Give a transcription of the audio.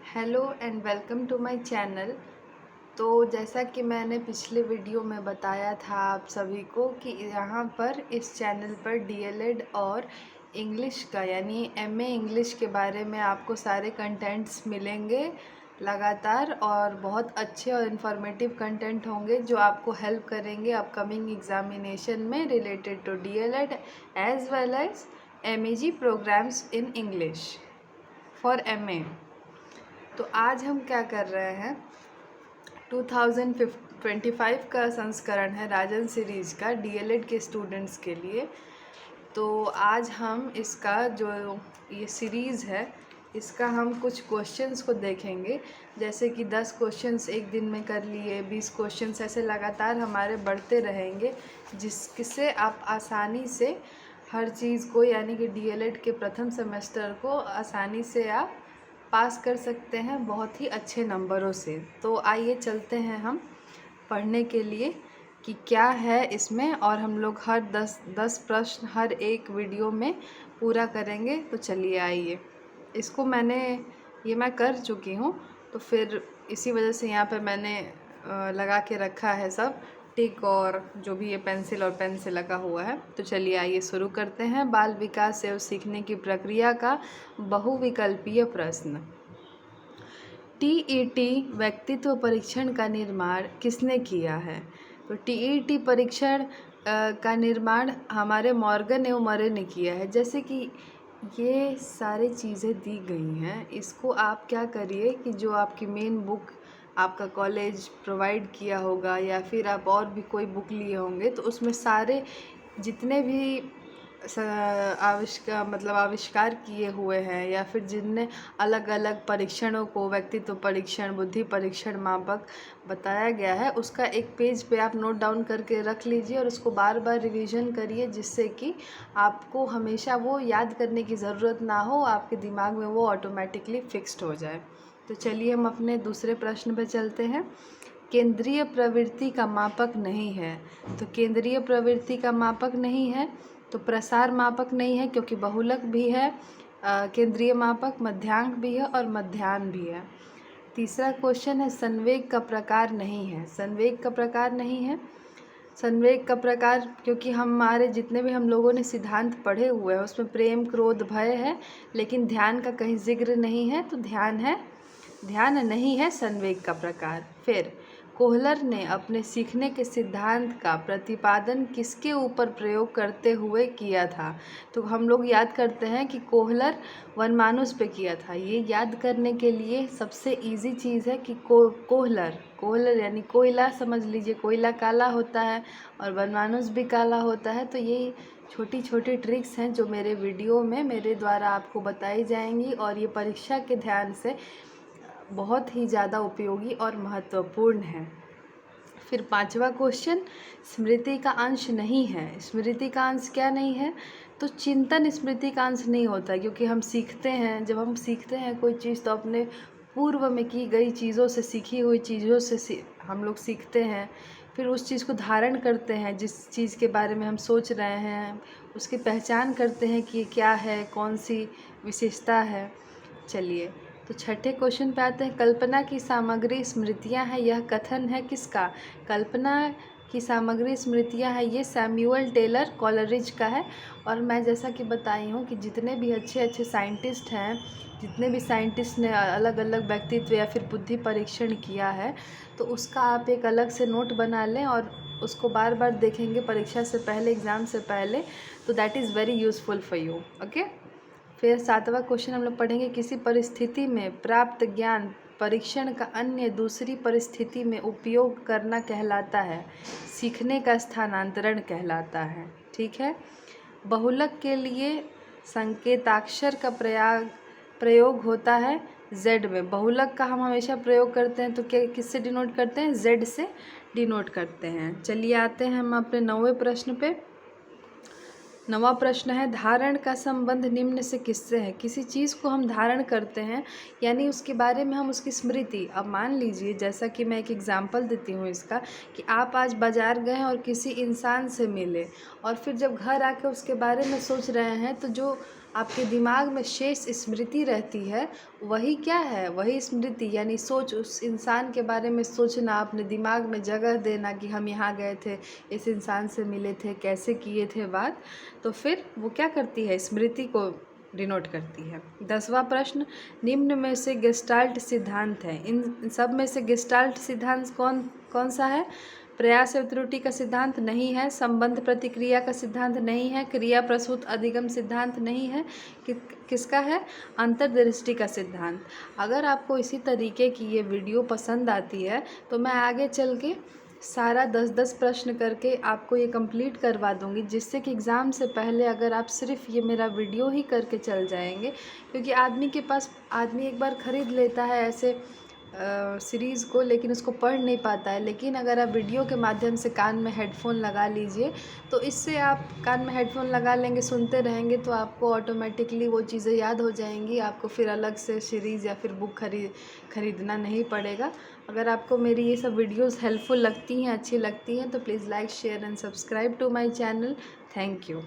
Hello and welcome to my channel. तो जैसा कि मैंने पिछले वीडियो में बताया था आप सभी को कि यहाँ पर इस चैनल पर डीएलएड और इंग्लिश का यानी एमए इंग्लिश के बारे में आपको सारे कंटेंट्स मिलेंगे लगातार, और बहुत अच्छे और इन्फॉर्मेटिव कंटेंट होंगे जो आपको हेल्प करेंगे अपकमिंग एग्जामिनेशन में related to DElEd as well as MAG programs in English for MA. तो आज हम क्या कर रहे हैं, 2025 का संस्करण है राजन सीरीज का डीएलएड के स्टूडेंट्स के लिए। तो आज हम इसका जो ये सीरीज़ है इसका हम कुछ क्वेश्चंस को देखेंगे, जैसे कि 10 क्वेश्चंस एक दिन में कर लिए, 20 क्वेश्चंस ऐसे लगातार हमारे बढ़ते रहेंगे, जिससे आप आसानी से हर चीज़ को यानी कि डीएलएड के प्रथम सेमेस्टर को आसानी से आप पास कर सकते हैं बहुत ही अच्छे नंबरों से। तो आइए चलते हैं हम पढ़ने के लिए कि क्या है इसमें, और हम लोग हर 10 प्रश्न हर एक वीडियो में पूरा करेंगे। तो चलिए आइए, इसको ये मैं कर चुकी हूँ, तो फिर इसी वजह से यहाँ पे मैंने लगा के रखा है सब टिक, और जो भी ये पेंसिल और पेन से लगा हुआ है। तो चलिए आइए शुरू करते हैं। बाल विकास एवं सीखने की प्रक्रिया का बहुविकल्पीय प्रश्न। टीईटी व्यक्तित्व परीक्षण का निर्माण किसने किया है? तो टीईटी परीक्षण का निर्माण हमारे मॉर्गन एवं मरे ने किया है। जैसे कि ये सारी चीज़ें दी गई हैं, इसको आप क्या करिए कि जो आपकी मेन बुक आपका कॉलेज प्रोवाइड किया होगा या फिर आप और भी कोई बुक लिए होंगे, तो उसमें सारे जितने भी आविष्कार किए हुए हैं या फिर जिनने अलग अलग परीक्षणों को व्यक्तित्व परीक्षण, बुद्धि परीक्षण, मापक बताया गया है, उसका एक पेज पे आप नोट डाउन करके रख लीजिए और उसको बार बार रिवीजन करिए, जिससे कि आपको हमेशा वो याद करने की ज़रूरत ना हो, आपके दिमाग में वो ऑटोमेटिकली फिक्स्ड हो जाए। तो चलिए हम अपने दूसरे प्रश्न पे चलते हैं। केंद्रीय प्रवृत्ति का मापक नहीं है। तो केंद्रीय प्रवृत्ति का मापक नहीं है, तो प्रसार मापक नहीं है क्योंकि बहुलक भी है, केंद्रीय मापक, मध्यांक भी है और मध्याह्न भी है। तीसरा क्वेश्चन है संवेग का प्रकार नहीं है। संवेग का प्रकार नहीं है, संवेग का प्रकार क्योंकि हमारे जितने भी हम लोगों ने सिद्धांत पढ़े हुए हैं उसमें प्रेम, क्रोध, भय है, लेकिन ध्यान का कहीं जिक्र नहीं है, तो ध्यान नहीं है संवेग का प्रकार। फिर कोहलर ने अपने सीखने के सिद्धांत का प्रतिपादन किसके ऊपर प्रयोग करते हुए किया था? तो हम लोग याद करते हैं कि कोहलर वनमानुष पे किया था। ये याद करने के लिए सबसे इजी चीज़ है कि कोहलर यानी कोयला, समझ लीजिए कोयला काला होता है और वनमानुष भी काला होता है। तो ये छोटी छोटी ट्रिक्स हैं जो मेरे वीडियो में मेरे द्वारा आपको बताई जाएंगी, और ये परीक्षा के ध्यान से बहुत ही ज़्यादा उपयोगी और महत्वपूर्ण है। फिर पांचवा क्वेश्चन, स्मृति का अंश नहीं है। स्मृति का अंश क्या नहीं है? तो चिंतन स्मृति का अंश नहीं होता है, क्योंकि हम सीखते हैं, जब हम सीखते हैं कोई चीज़ तो अपने पूर्व में की गई चीज़ों से, सीखी हुई चीज़ों से हम लोग सीखते हैं, फिर उस चीज़ को धारण करते हैं, जिस चीज़ के बारे में हम सोच रहे हैं उसकी पहचान करते हैं कि क्या है, कौन सी विशेषता है। चलिए तो छठे क्वेश्चन पे आते हैं। कल्पना की सामग्री स्मृतियां हैं, यह कथन है किसका? कल्पना की सामग्री स्मृतियां हैं, ये सैमुअल टेलर कॉलरिज का है। और मैं जैसा कि बताई हूँ कि जितने भी अच्छे साइंटिस्ट हैं, जितने भी साइंटिस्ट ने अलग अलग व्यक्तित्व या फिर बुद्धि परीक्षण किया है, तो उसका आप एक अलग से नोट बना लें और उसको बार बार देखेंगे परीक्षा से पहले, एग्ज़ाम से पहले, तो that is very useful for you. Okay. फिर सातवां क्वेश्चन हम लोग पढ़ेंगे। किसी परिस्थिति में प्राप्त ज्ञान परीक्षण का अन्य दूसरी परिस्थिति में उपयोग करना कहलाता है, सीखने का स्थानांतरण कहलाता है। ठीक है। बहुलक के लिए संकेताक्षर का प्रयोग होता है Z में। बहुलक का हम हमेशा प्रयोग करते हैं तो क्या, किससे डिनोट करते हैं? Z से डिनोट करते हैं। चलिए आते हैं हम अपने 9वें प्रश्न पे। 9वां प्रश्न है, धारण का संबंध निम्न से किससे है? किसी चीज़ को हम धारण करते हैं यानी उसके बारे में हम उसकी स्मृति, अब मान लीजिए जैसा कि मैं एक एग्जांपल देती हूँ इसका, कि आप आज बाज़ार गए और किसी इंसान से मिले और फिर जब घर आके उसके बारे में सोच रहे हैं, तो जो आपके दिमाग में शेष स्मृति रहती है, वही क्या है, वही स्मृति यानी सोच, उस इंसान के बारे में सोचना, अपने दिमाग में जगह देना कि हम यहाँ गए थे, इस इंसान से मिले थे, कैसे किए थे बात, तो फिर वो क्या करती है, स्मृति को डिनोट करती है। 10वां प्रश्न, निम्न में से गेस्टाल्ट सिद्धांत है, इन सब में से गेस्टाल्ट सिद्धांत कौन कौन सा है? प्रयास एवं त्रुटि का सिद्धांत नहीं है, संबंध प्रतिक्रिया का सिद्धांत नहीं है, क्रिया प्रसूत अधिगम सिद्धांत नहीं है, किसका है? अंतर्दृष्टि का सिद्धांत। अगर आपको इसी तरीके की ये वीडियो पसंद आती है तो मैं आगे चल के सारा 10-10 प्रश्न करके आपको ये कंप्लीट करवा दूंगी, जिससे कि एग्ज़ाम से पहले अगर आप सिर्फ ये मेरा वीडियो ही करके चल जाएंगे, क्योंकि आदमी एक बार ख़रीद लेता है ऐसे सीरीज़ को, लेकिन उसको पढ़ नहीं पाता है। लेकिन अगर आप वीडियो के माध्यम से कान में हेडफोन लगा लीजिए, तो इससे आप कान में हेडफोन लगा लेंगे, सुनते रहेंगे, तो आपको ऑटोमेटिकली वो चीज़ें याद हो जाएंगी, आपको फिर अलग से सीरीज़ या फिर बुक खरीदना नहीं पड़ेगा। अगर आपको मेरी ये सब वीडियोस हेल्पफुल लगती हैं, अच्छी लगती हैं, तो please like, share and subscribe to my channel. Thank you.